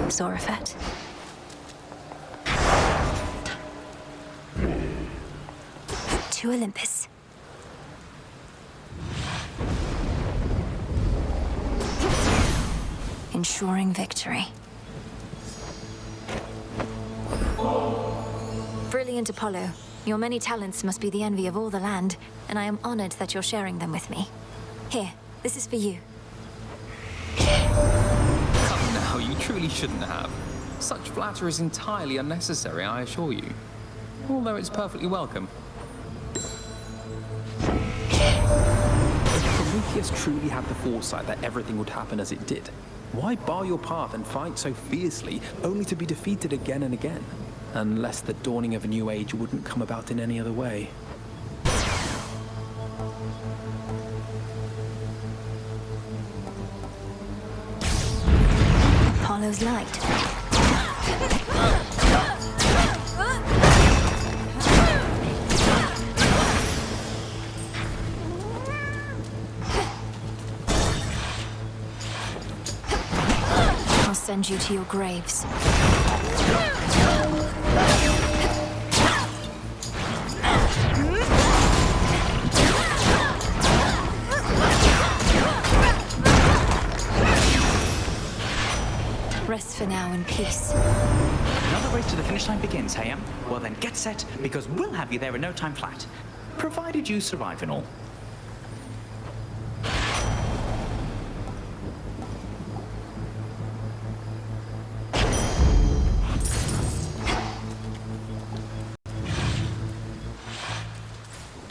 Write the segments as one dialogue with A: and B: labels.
A: Zorafet. To Olympus. Ensuring victory. Brilliant Apollo, your many talents must be the envy of all the land, and I am honored that you're sharing them with me. Here, this is for you.
B: Come now, you truly shouldn't have. Such flattery is entirely unnecessary, I assure you. Although it's perfectly welcome.
C: If Prometheus truly had the foresight that everything would happen as it did, why bar your path and fight so fiercely, only to be defeated again and again? Unless the dawning of a new age wouldn't come about in any other way.
A: Apollo's light. I'll send you to your graves. Rest for now in peace.
D: Another race to the finish line begins, hey? Well then, get set, because we'll have you there in no time flat. Provided you survive and all.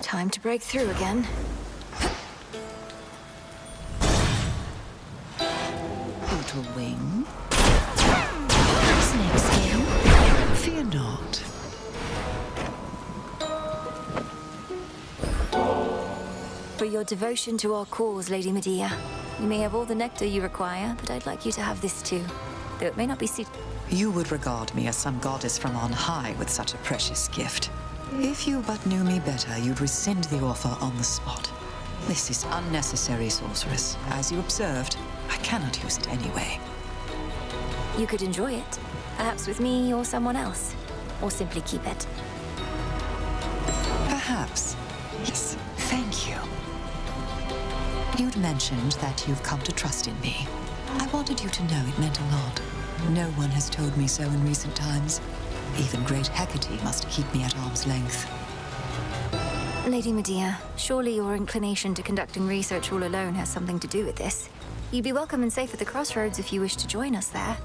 A: Time to break through again.
E: Little wing. Snake skin. Fear not.
A: For your devotion to our cause, Lady Medea. You may have all the nectar you require, but I'd like you to have this too. Though it may not be suited.
E: You would regard me as some goddess from on high with such a precious gift. If you but knew me better, you'd rescind the offer on the spot. This is unnecessary, sorceress. As you observed, I cannot use it anyway.
A: You could enjoy it. Perhaps with me or someone else. Or simply keep it.
E: Perhaps. Yes, thank you. You'd mentioned that you've come to trust in me. I wanted you to know it meant a lot. No one has told me so in recent times. Even great Hecate must keep me at arm's length.
A: Lady Medea, surely your inclination to conducting research all alone has something to do with this. You'd be welcome and safe at the Crossroads if you wish to join us there.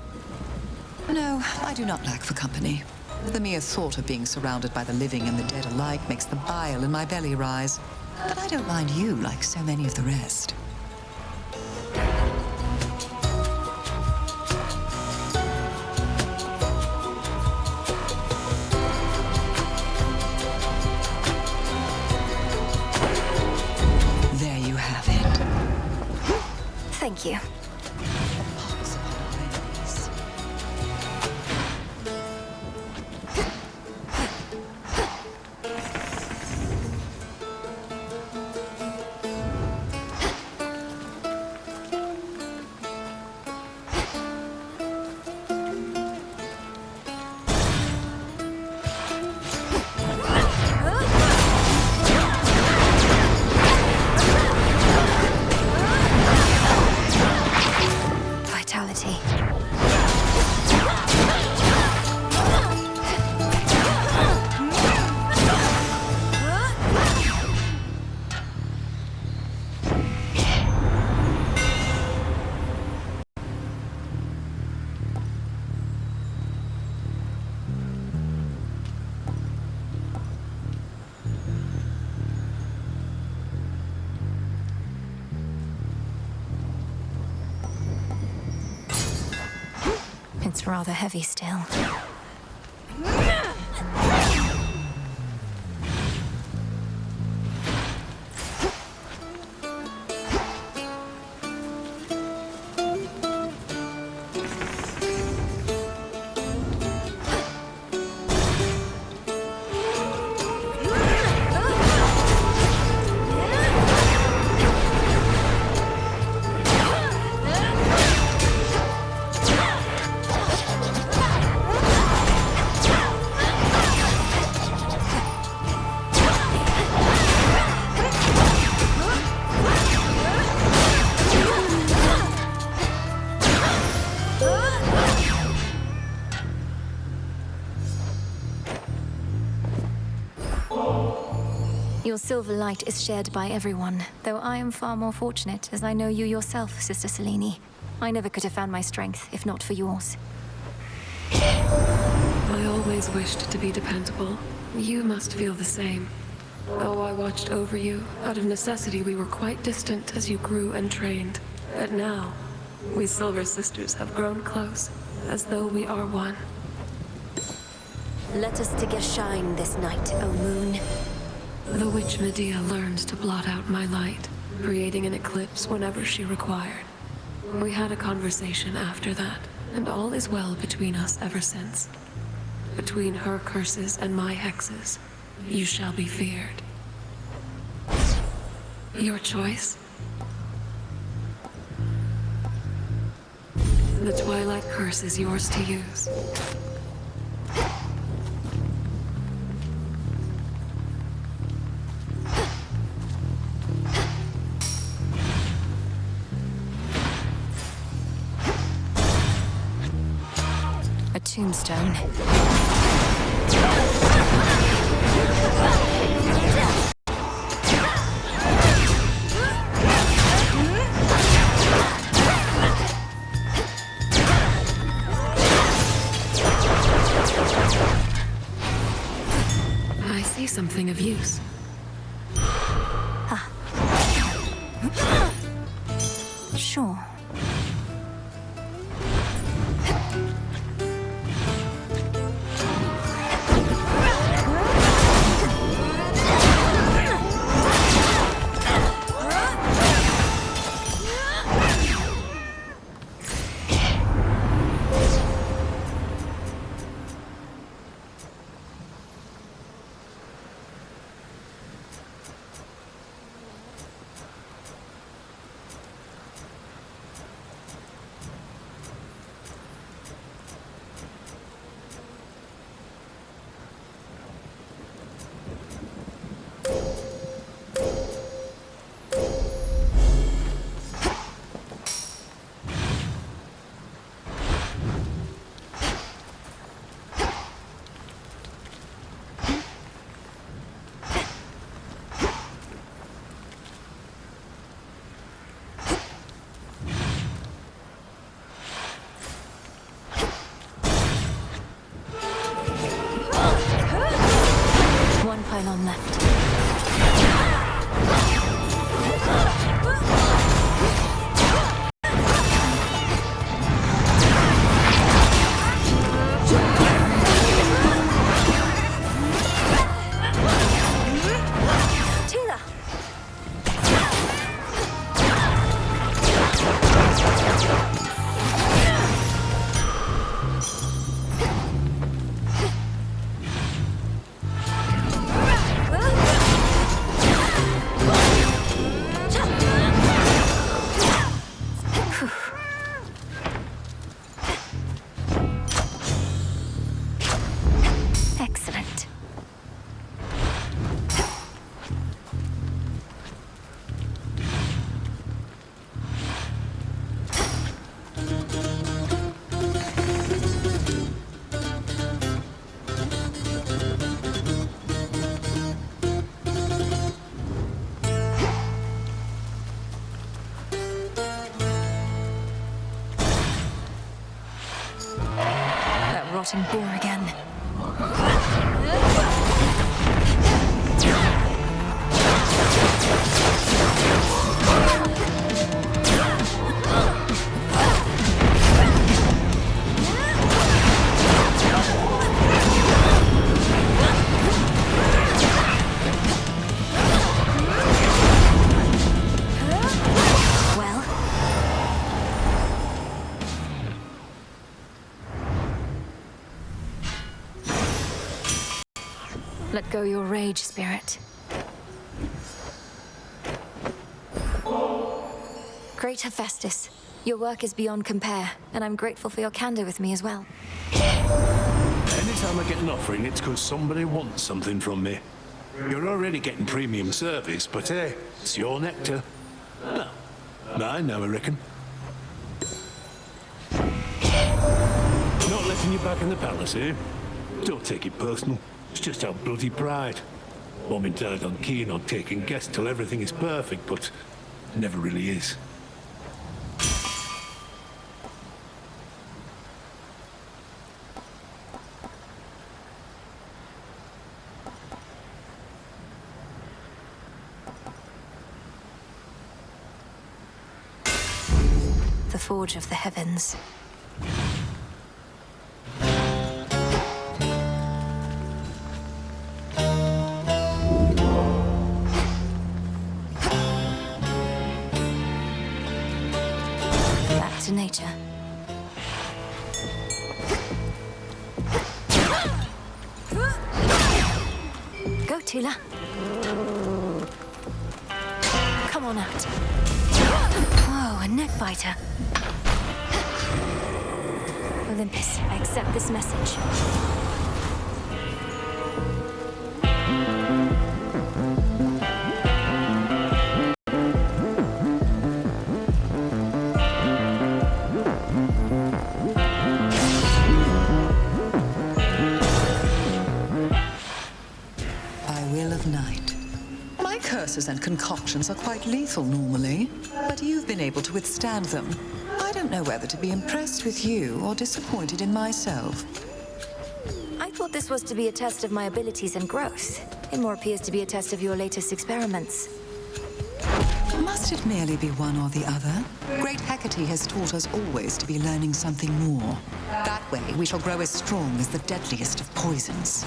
E: No, I do not lack for company. The mere thought of being surrounded by the living and the dead alike makes the bile in my belly rise. But I don't mind you like so many of the rest. There you have it.
A: Thank you. It's rather heavy still. Your silver light is shared by everyone, though I am far more fortunate as I know you yourself, Sister Selene. I never could have found my strength if not for yours.
F: I always wished to be dependable. You must feel the same. Though I watched over you, out of necessity we were quite distant as you grew and trained. But now, we Silver Sisters have grown close, as though we are one.
G: Let us together shine this night, O moon.
F: The witch Medea learned to blot out my light, creating an eclipse whenever she required. We had a conversation after that, and all is well between us ever since. Between her curses and my hexes, you shall be feared. Your choice? The Twilight Curse is yours to use.
A: A tombstone.
F: I see something of use.
A: Sure. One pylon left. Excellent. That rotting boar again. Well, let go your rage, spirit. Great Hephaestus, your work is beyond compare, and I'm grateful for your candor with me as well.
H: Anytime I get an offering, it's because somebody wants something from me. You're already getting premium service, but hey, it's your nectar. No, mine now, I reckon. Not letting you back in the palace, eh? Don't take it personal. It's just our bloody pride. Mom and Dad aren't keen on taking guests till everything is perfect, but it never really is.
A: The Forge of the Heavens. Back to nature. Go, Tila. Come on out. Whoa, a neck biter. Olympus, I accept this message.
E: By will of night. My curses and concoctions are quite lethal normally, but you've been able to withstand them. I don't know whether to be impressed with you or disappointed in myself.
A: I thought this was to be a test of my abilities and growth. It more appears to be a test of your latest experiments.
E: Must it merely be one or the other? Great Hecate has taught us always to be learning something more. That way, we shall grow as strong as the deadliest of poisons.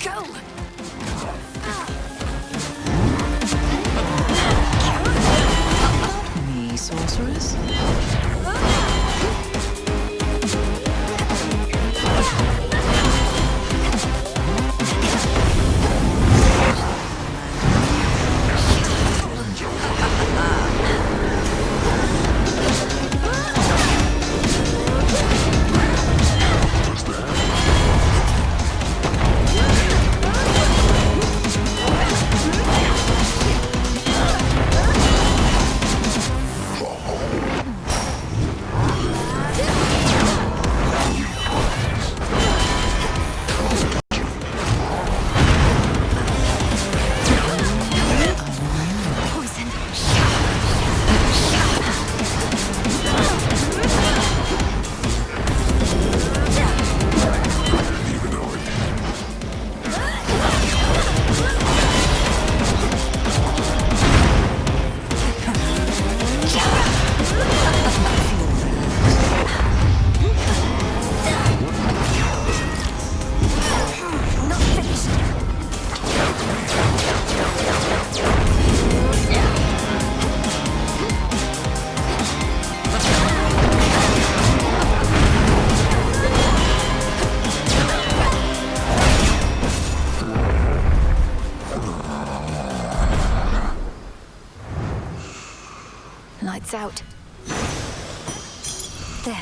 A: Go!
E: Me, sorceress?
A: Lights out. There.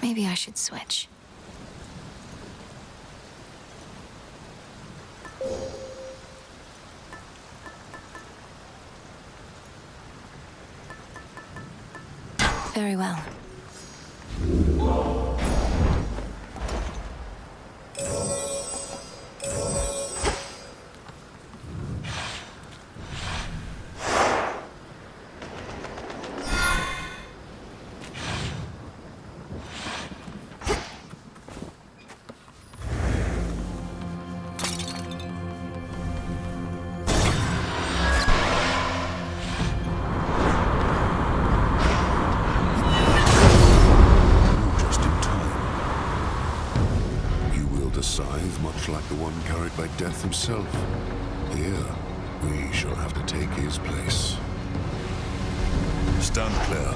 A: Maybe I should switch. Very well.
I: Like the one carried by Death himself. Here, we shall have to take his place. Stand clear.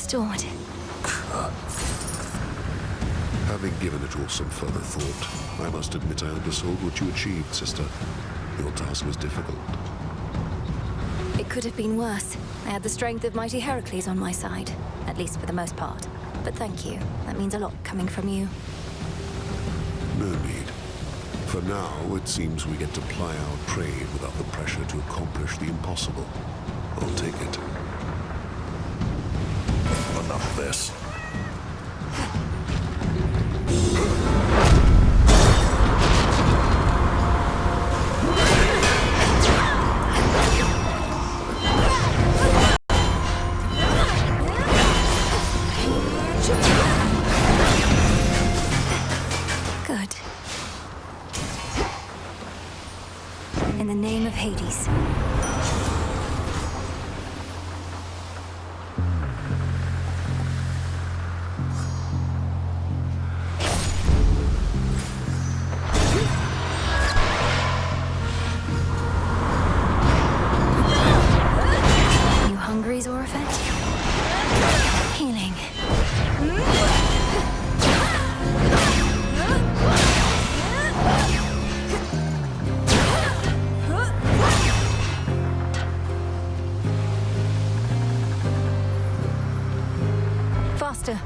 A: restored.
I: Having given it all some further thought, I must admit I undersold what you achieved, sister. Your task was difficult.
A: It could have been worse. I had the strength of mighty Heracles on my side, at least for the most part. But thank you. That means a lot coming from you.
I: No need. For now, it seems we get to ply our trade without the pressure to accomplish the impossible. I'll take it.
H: Enough of this.
A: Good. In the name of Hades. You hungry, Zorafet? Healing. Faster.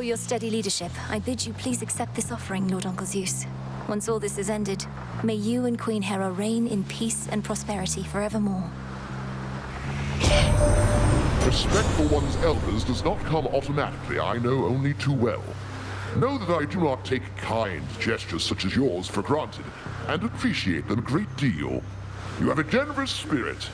A: Your steady leadership, I bid you please accept this offering, Lord Uncle Zeus. Once all this is ended, may you and Queen Hera reign in peace and prosperity forevermore.
J: Respect for one's elders does not come automatically, I know only too well. Know that I do not take kind gestures such as yours for granted, and appreciate them a great deal. You have a generous spirit.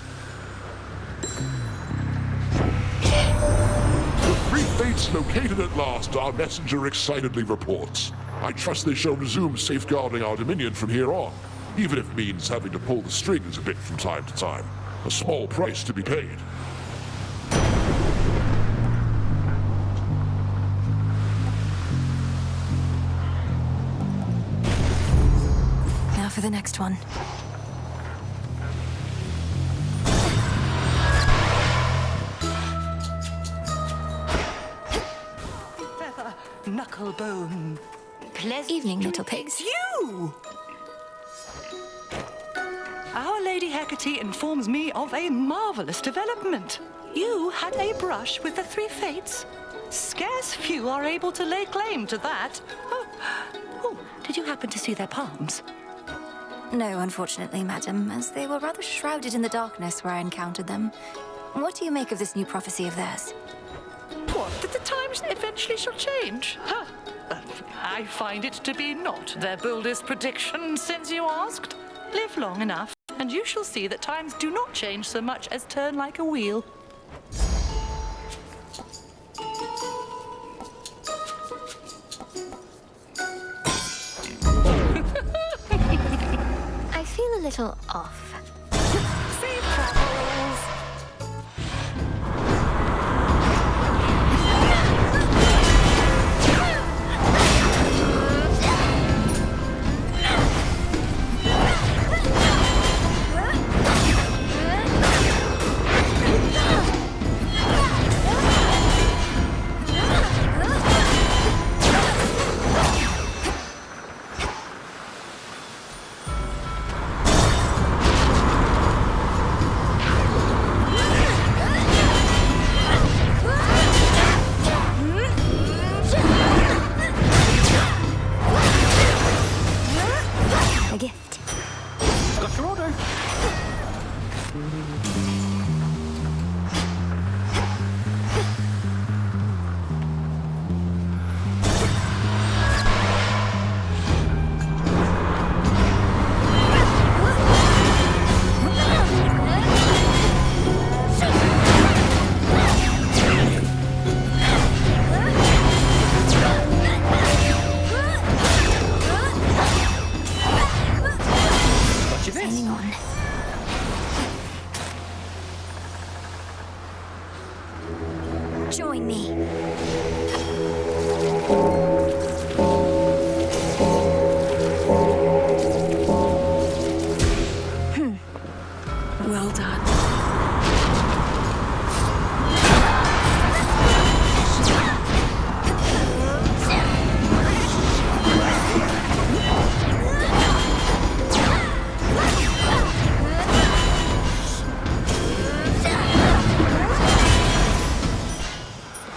J: Three fates located at last, our messenger excitedly reports. I trust they shall resume safeguarding our dominion from here on, even if it means having to pull the strings a bit from time to time. A small price to be paid.
A: Now for the next one.
K: Knucklebone. Pleasant
A: Evening,
K: to
A: little
K: meet
A: pigs.
K: You! Our Lady Hecate informs me of a marvelous development. You had a brush with the three fates. Scarce few are able to lay claim to that. Oh, did you happen to see their palms?
A: No, unfortunately, madam, as they were rather shrouded in the darkness where I encountered them. What do you make of this new prophecy of theirs?
K: What, that the times eventually shall change? Huh. I find it to be not their boldest prediction since you asked. Live long enough, and you shall see that times do not change so much as turn like a wheel.
A: I feel a little off.
K: Safe travels!
A: join me.
F: Well done.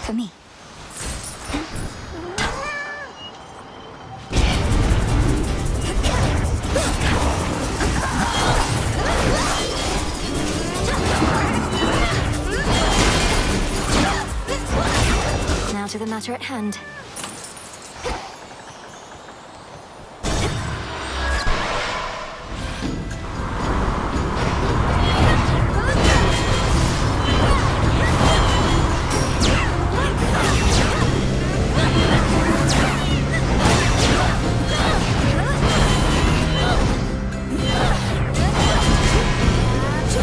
A: For me. Now to the matter at hand.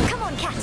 A: Come on, cat.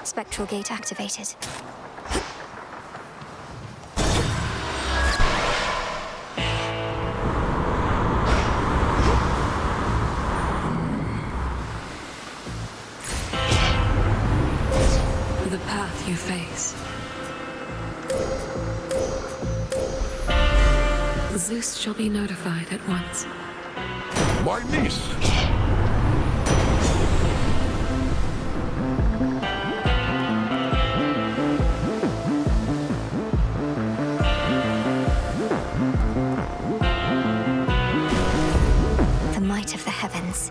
A: Spectral gate activated.
F: The path you face. Zeus shall be notified at once.
J: My niece!
A: The might of the heavens.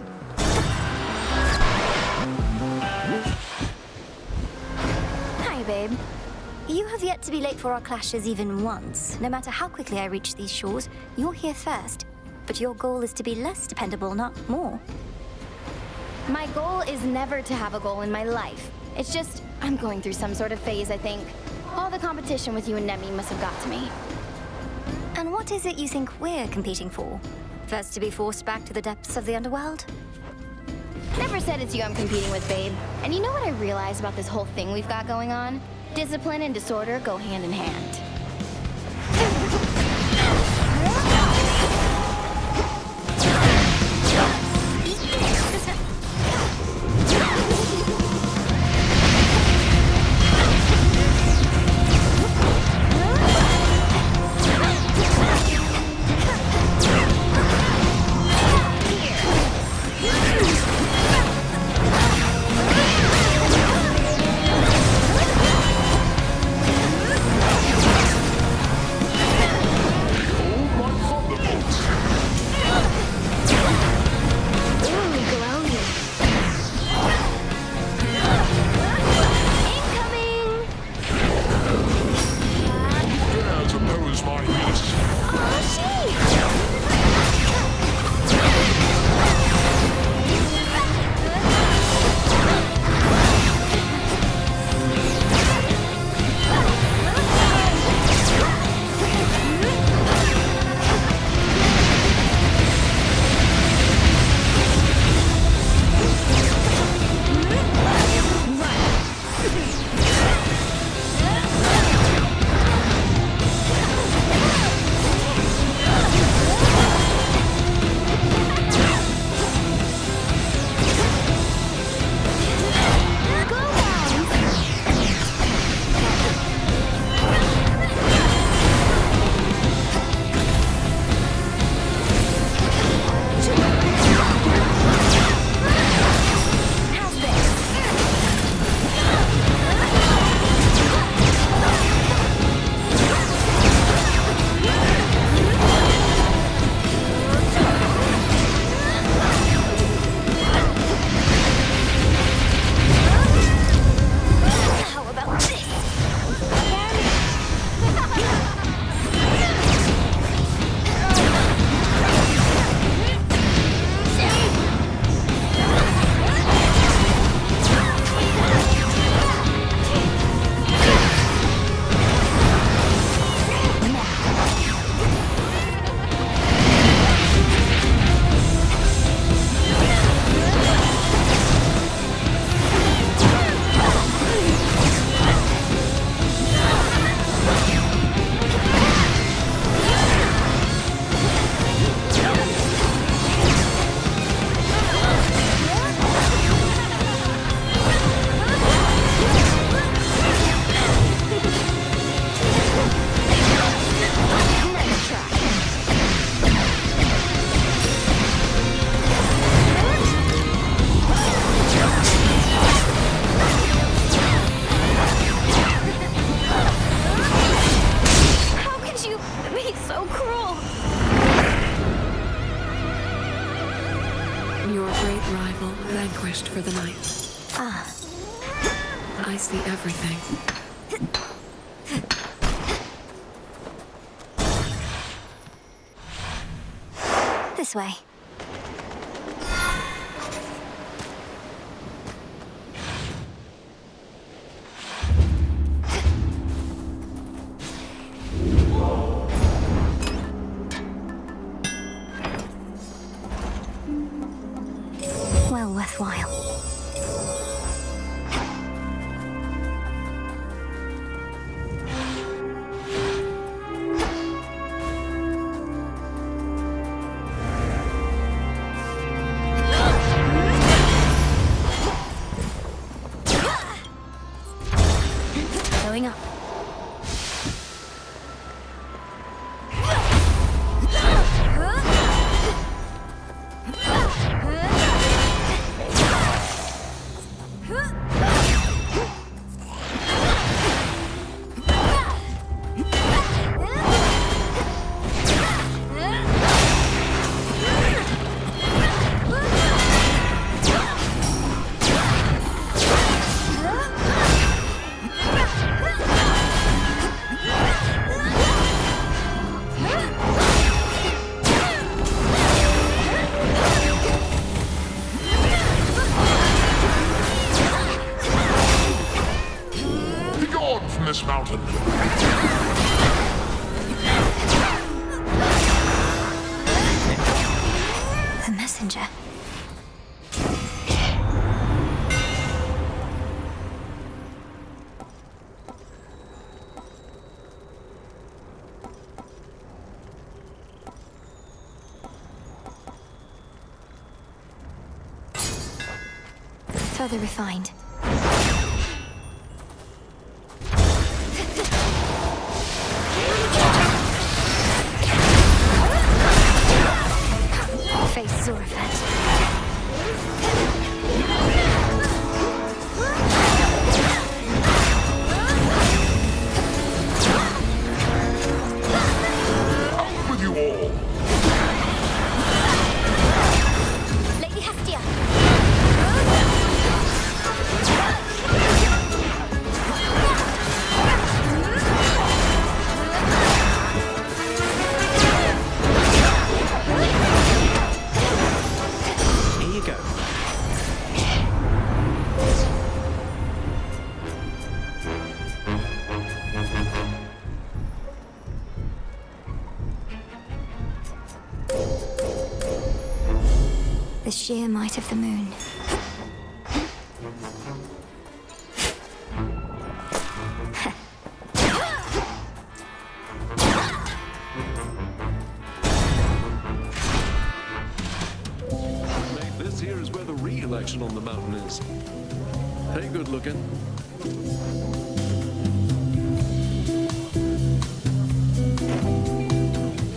A: Hi, babe. You have yet to be late for our clashes even once. No matter how quickly I reach these shores, you're here first. But your goal is to be less dependable, not more.
L: My goal is never to have a goal in my life. It's just, I'm going through some sort of phase, I think. All the competition with you and Nemi must have got to me.
A: And what is it you think we're competing for? First to be forced back to the depths of the underworld?
L: Never said it's you I'm competing with, babe. And you know what I realized about this whole thing we've got going on? Discipline and disorder go hand in hand.
F: finished for the night.
A: Ah.
F: I see everything.
A: This way. Well worthwhile. Going up.
J: This mountain.
A: The messenger. Further refined. Face Zorafet.
J: Out with you all!
A: Lady Hestia. The sheer might of the moon.
M: Mate, this here is where the real action on the mountain is. Hey, good looking.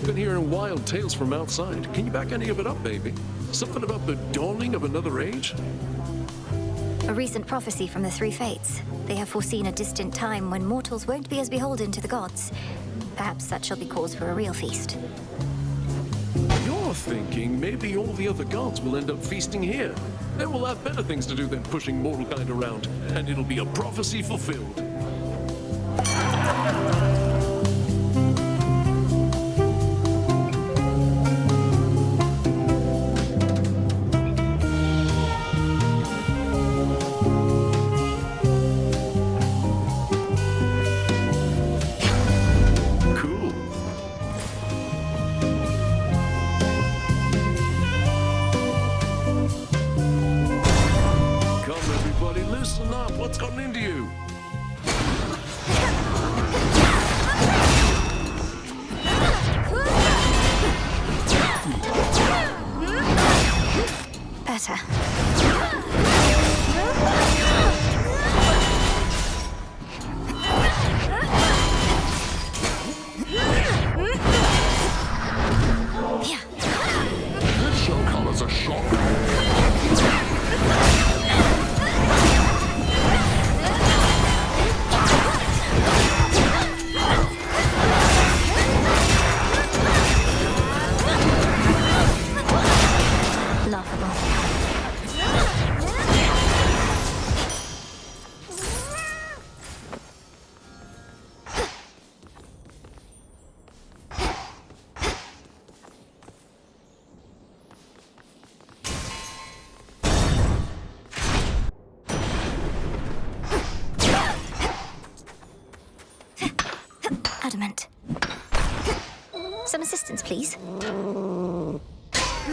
M: Been hearing wild tales from outside. Can you back any of it up, baby? Something about the dawning of another age?
A: A recent prophecy from the Three Fates. They have foreseen a distant time when mortals won't be as beholden to the gods. Perhaps that shall be cause for a real feast.
M: You're thinking maybe all the other gods will end up feasting here. They will have better things to do than pushing mortal kind around, and it'll be a prophecy fulfilled. What's gotten into you?
A: Better.
J: Yeah. This shall come as a shock.
A: Some assistance, please.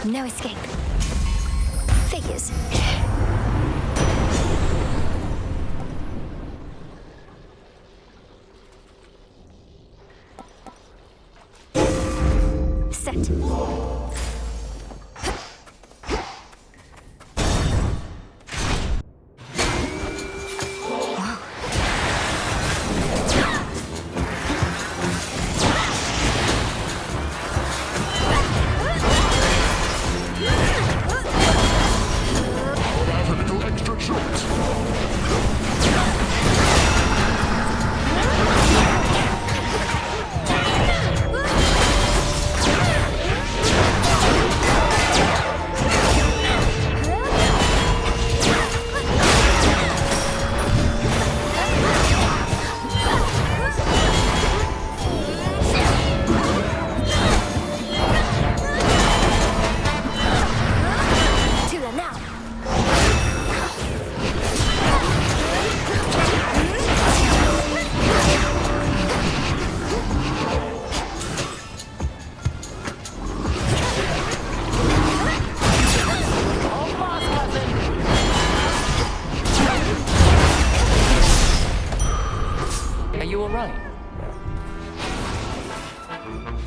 A: No escape. Figures. Set.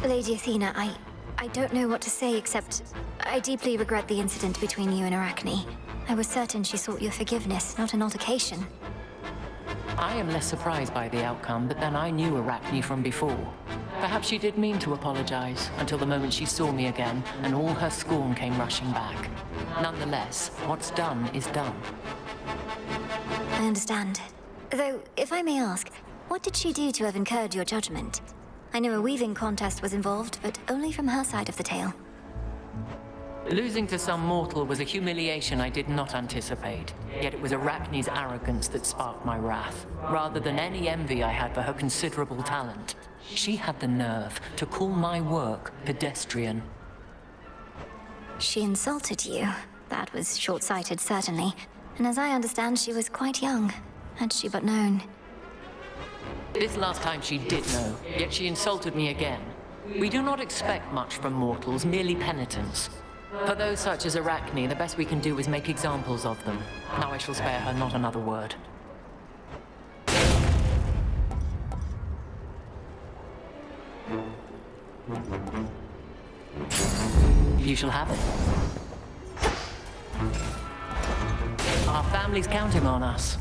A: Lady Athena, I don't know what to say except I deeply regret the incident between you and Arachne. I was certain she sought your forgiveness, not an altercation.
N: I am less surprised by the outcome, but then I knew Arachne from before. Perhaps she did mean to apologize, until the moment she saw me again, and all her scorn came rushing back. Nonetheless, what's done is done.
A: I understand. Though, if I may ask, what did she do to have incurred your judgment? I know a weaving contest was involved, but only from her side of the tale.
N: Losing to some mortal was a humiliation I did not anticipate, yet it was Arachne's arrogance that sparked my wrath, rather than any envy I had for her considerable talent. She had the nerve to call my work pedestrian.
A: She insulted you. That was short-sighted, certainly. And as I understand, she was quite young, had she but known.
N: This last time she did know, yet she insulted me again. We do not expect much from mortals, merely penitence. For those such as Arachne, the best we can do is make examples of them. Now I shall spare her not another word. You shall have it. Our family's counting on us.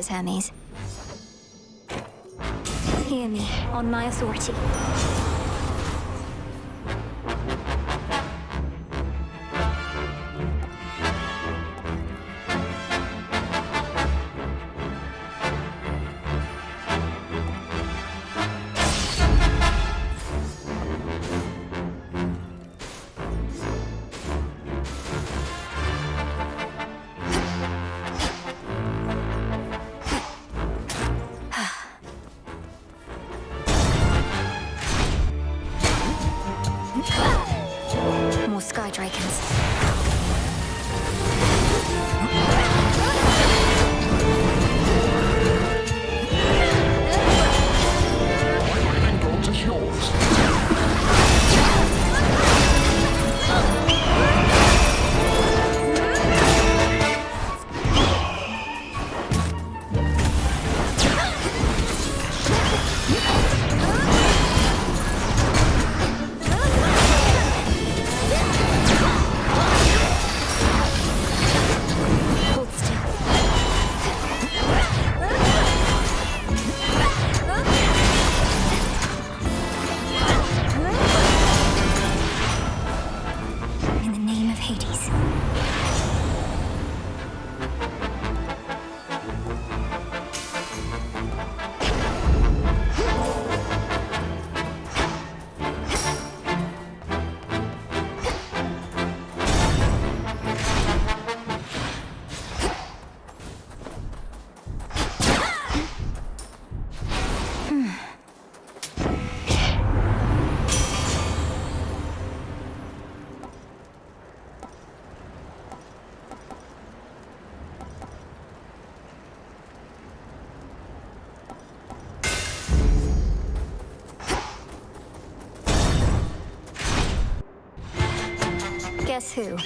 A: Hermes. Hear me, on my authority. Guess who?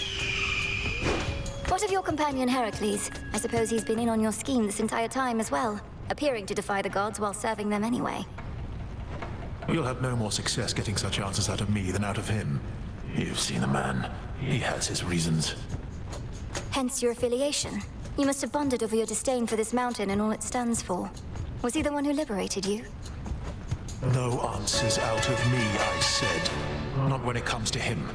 A: What of your companion Heracles? I suppose he's been in on your scheme this entire time as well, appearing to defy the gods while serving them anyway.
O: You'll have no more success getting such answers out of me than out of him. You've seen the man. He has his reasons.
A: Hence your affiliation. You must have bonded over your disdain for this mountain and all it stands for. Was he the one who liberated you?
O: No answers out of me, I said. Not when it comes to him.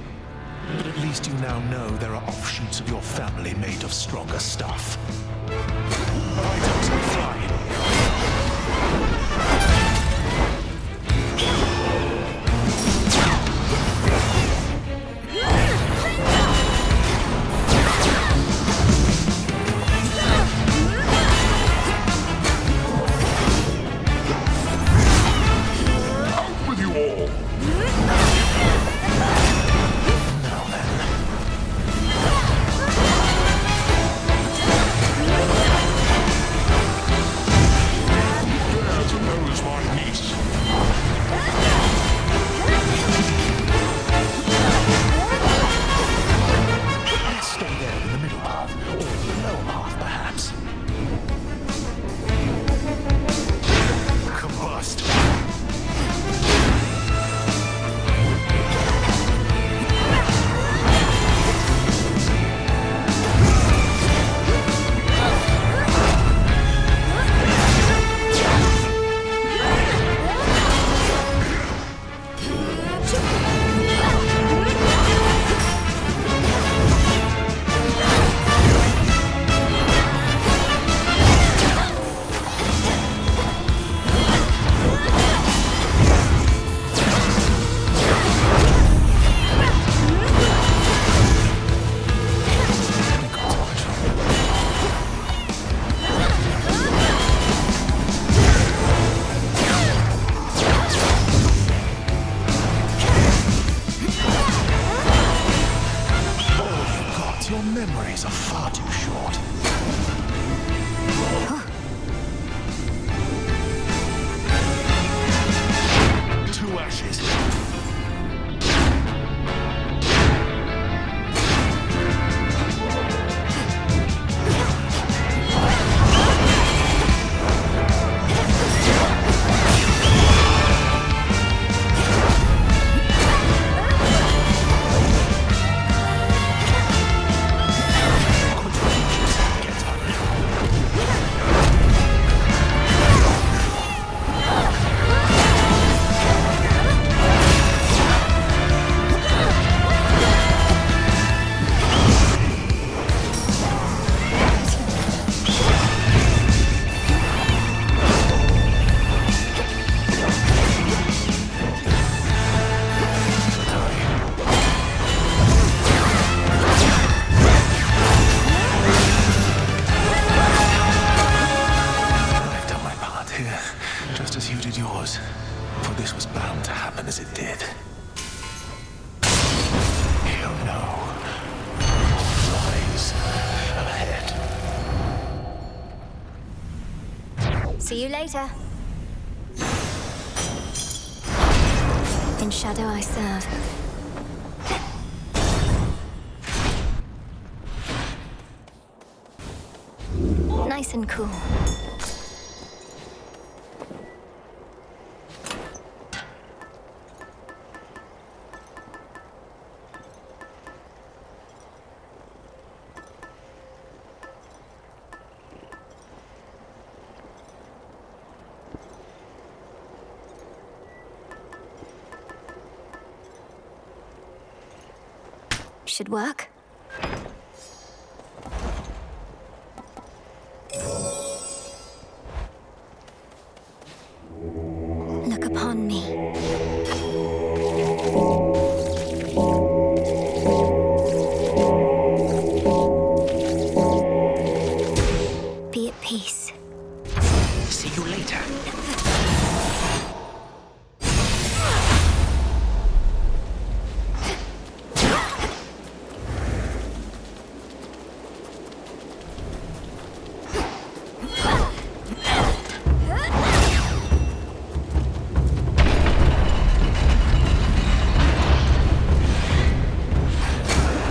O: But at least you now know there are offshoots of your family made of stronger stuff. Items and fly.
J: Out with you all!
A: See you later. In shadow I serve. Nice and cool. Should work. Look upon me. Be at peace.
D: See you later.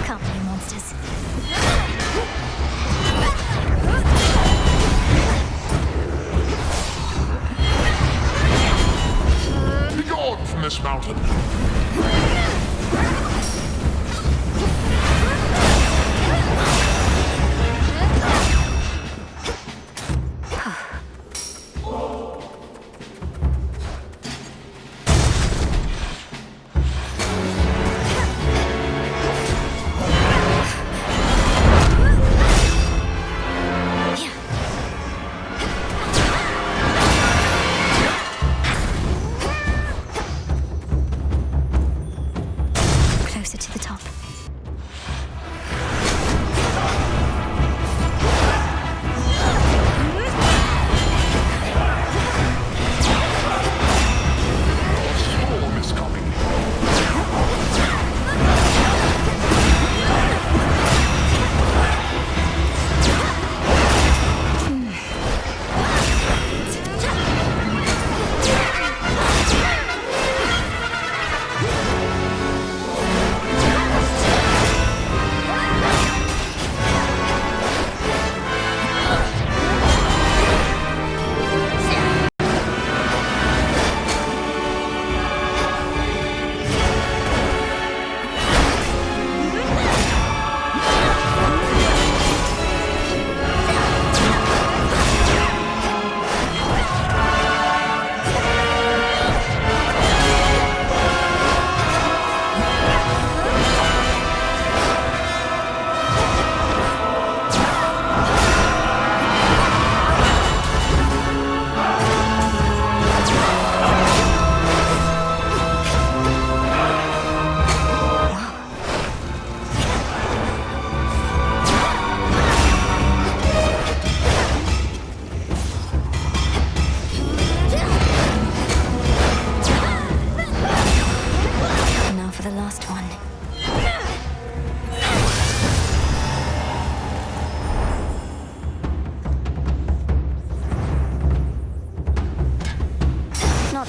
A: Come.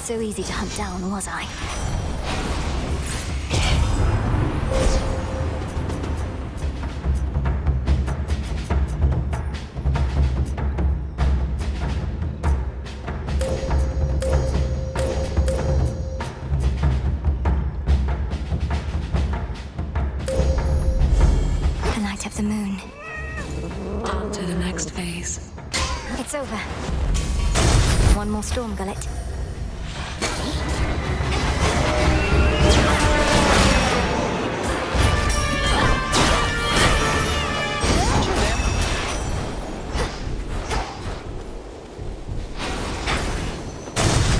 A: so easy to hunt down, was I?
F: The night of the moon. On to the next phase.
A: It's over. One more storm gullet.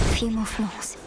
A: A few more floors.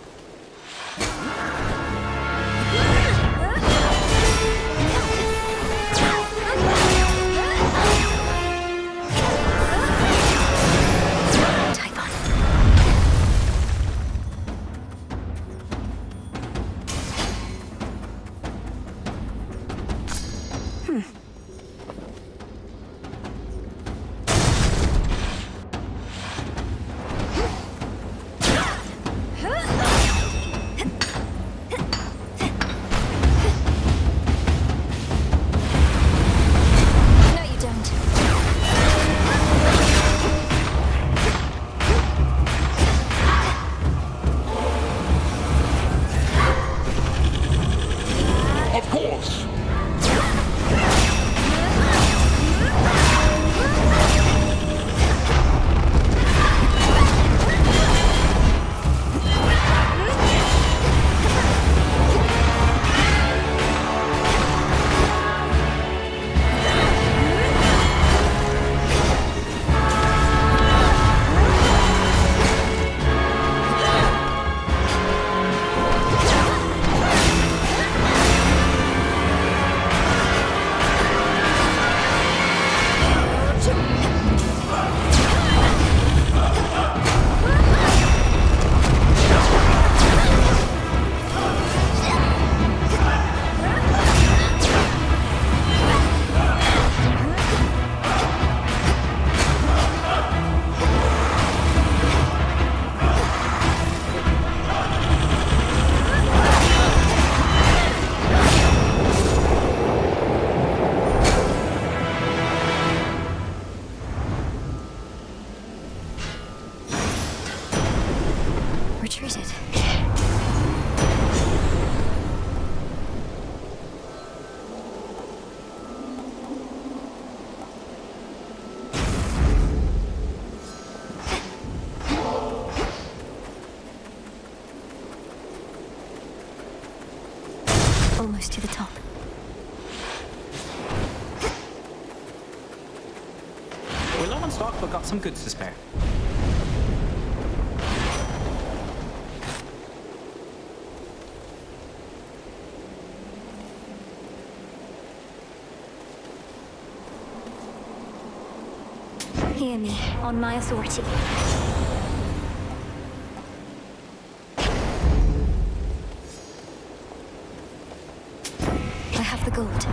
A: Almost to the top.
D: We're low on stock, but got some goods to spare.
A: Hear me, on my authority. I have the gold.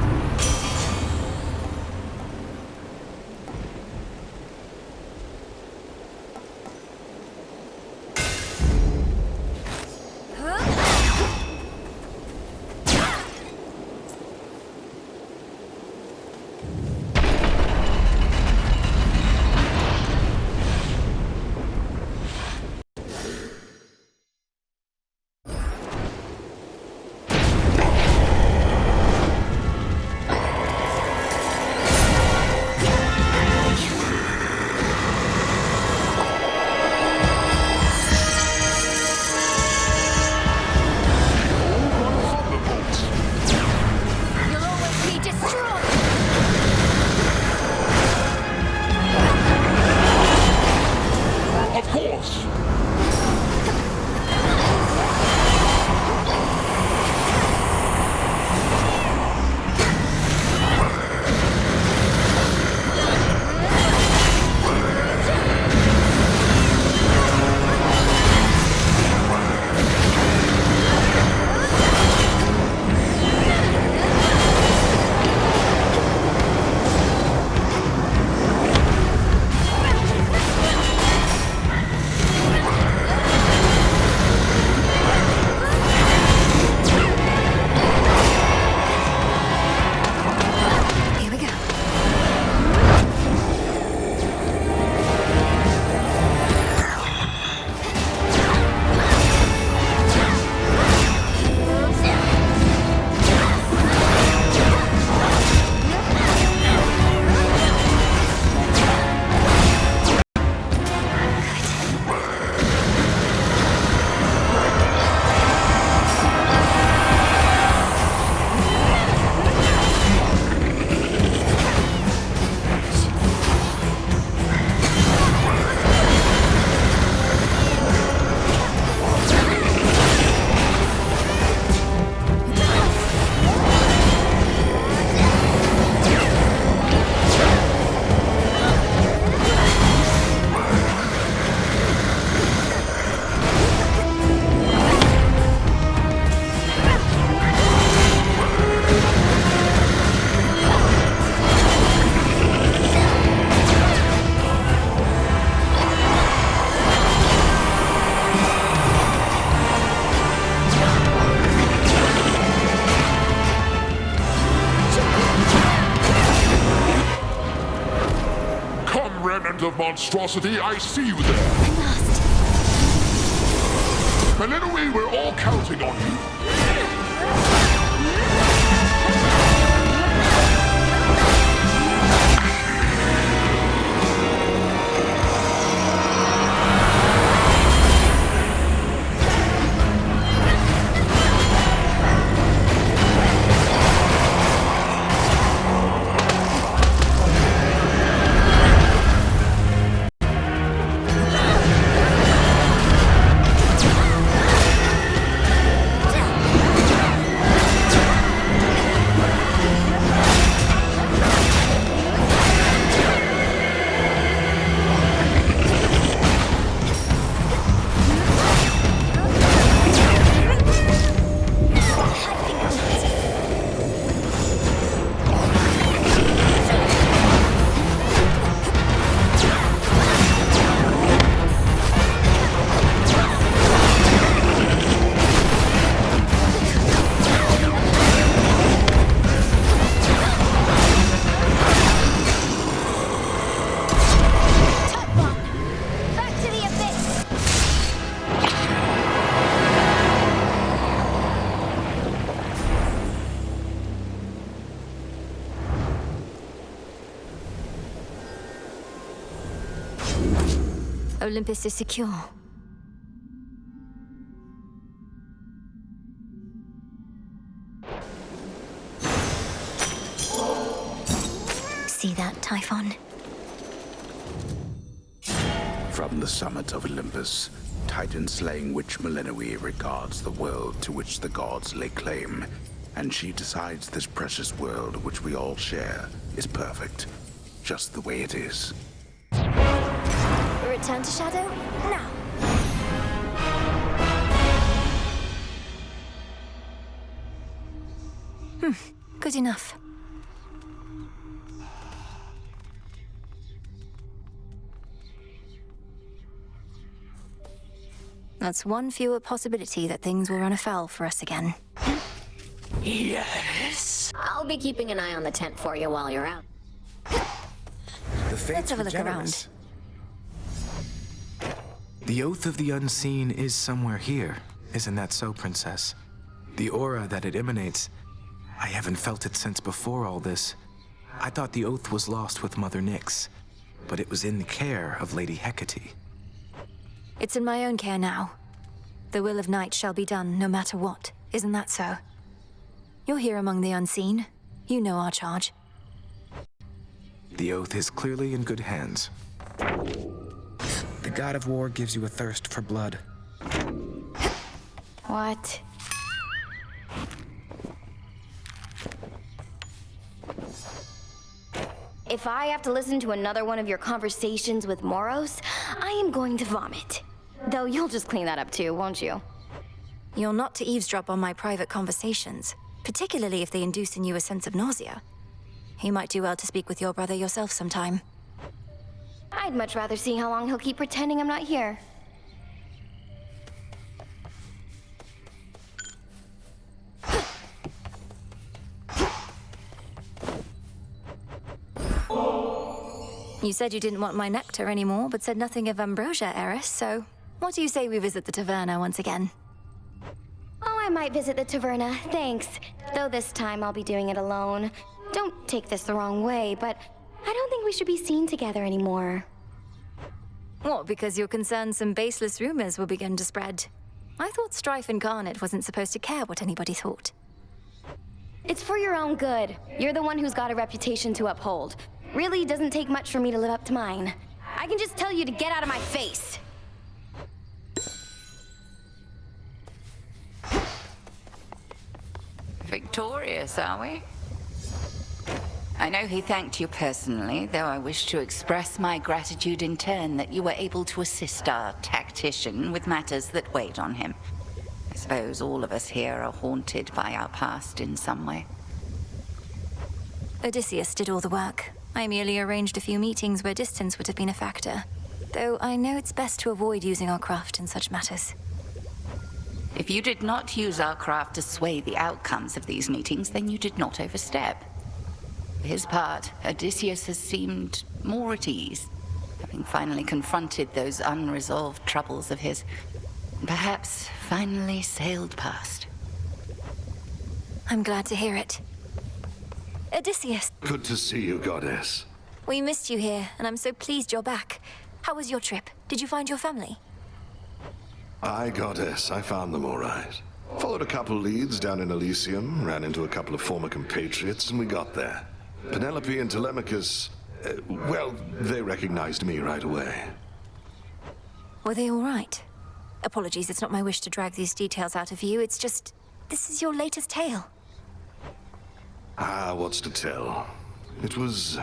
J: land of monstrosity, I see you there. Melinoe, we're all counting on you.
A: Olympus is secure. See that, Typhon?
P: From the summit of Olympus, Titan-slaying witch Melinoe regards the world to which the gods lay claim, and she decides this precious world which we all share is perfect, just the way it is.
A: Return to Shadow, now. Good enough. That's one fewer possibility that things will run afoul for us again.
G: Yes. I'll be keeping an eye on the tent for you while you're out.
Q: The fates
A: Let's have a
Q: were
A: look
Q: generous. The Oath of the Unseen is somewhere here. Isn't that so, Princess? The aura that it emanates, I haven't felt it since before all this. I thought the Oath was lost with Mother Nyx, but it was in the care of Lady Hecate.
A: It's in my own care now. The will of Night shall be done, no matter what. Isn't that so? You're here among the unseen. You know our charge.
Q: The Oath is clearly in good hands. The god of war gives you a thirst for blood.
L: What? If I have to listen to another one of your conversations with Moros, I am going to vomit. Though you'll just clean that up too, won't you?
A: You're not to eavesdrop on my private conversations, particularly if they induce in you a sense of nausea. You might do well to speak with your brother yourself sometime.
L: I'd much rather see how long he'll keep pretending I'm not here.
A: You said you didn't want my nectar anymore, but said nothing of ambrosia, Eris, so what do you say we visit the taverna once again?
L: Oh, I might visit the taverna, thanks. Though this time I'll be doing it alone. Don't take this the wrong way, but I don't think we should be seen together anymore.
A: What, because you're concerned some baseless rumors will begin to spread? I thought Strife Incarnate wasn't supposed to care what anybody thought.
L: It's for your own good. You're the one who's got a reputation to uphold. Really doesn't take much for me to live up to mine. I can just tell you to get out of my face.
R: Victorious, are we? I know he thanked you personally, though I wish to express my gratitude in turn that you were able to assist our tactician with matters that weighed on him. I suppose all of us here are haunted by our past in some way.
A: Odysseus did all the work. I merely arranged a few meetings where distance would have been a factor. Though I know it's best to avoid using our craft in such matters.
R: If you did not use our craft to sway the outcomes of these meetings, then you did not overstep. For his part, Odysseus has seemed more at ease. having finally confronted those unresolved troubles of his, perhaps finally sailed past.
A: I'm glad to hear it. Odysseus,
S: Good to see you, Goddess.
A: we missed you here, and I'm so pleased you're back. How was your trip? Did you find your family?
S: Aye, Goddess, I found them all right. Followed a couple leads down in Elysium, ran into a couple of former compatriots, and we got there. Penelope and Telemachus, well, they recognized me right away.
A: Were they all right? Apologies, it's not my wish to drag these details out of you. It's just, this is your latest tale.
S: Ah, what's to tell? It was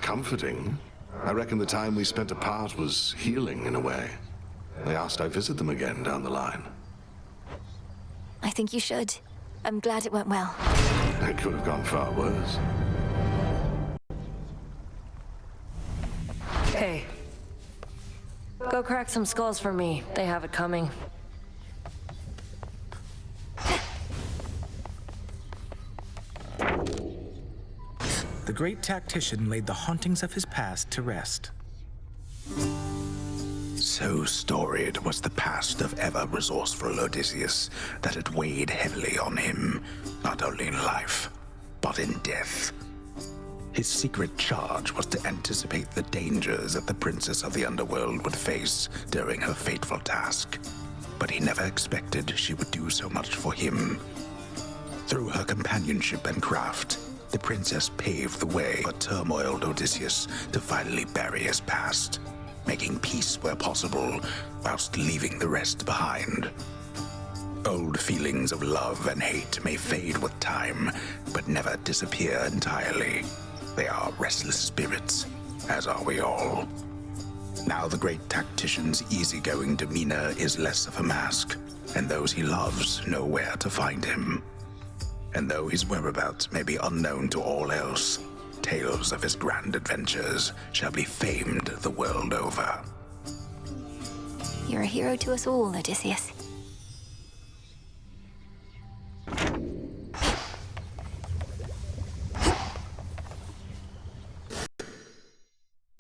S: comforting. I reckon the time we spent apart was healing in a way. They asked I visit them again down the line.
A: I think you should. I'm glad it went well.
S: It could have gone far worse.
T: Hey. Go crack some skulls for me. They have it coming.
Q: The great tactician laid the hauntings of his past to rest.
P: So storied was the past of ever-resourceful Odysseus that it weighed heavily on him, not only in life, but in death. His secret charge was to anticipate the dangers that the princess of the underworld would face during her fateful task, but he never expected she would do so much for him. Through her companionship and craft, the princess paved the way for turmoiled Odysseus to finally bury his past, making peace where possible, whilst leaving the rest behind. Old feelings of love and hate may fade with time, but never disappear entirely. They are restless spirits, as are we all. Now the great tactician's easygoing demeanor is less of a mask, and those he loves know where to find him. And though his whereabouts may be unknown to all else, tales of his grand adventures shall be famed the world over.
A: You're a hero to us all, Odysseus.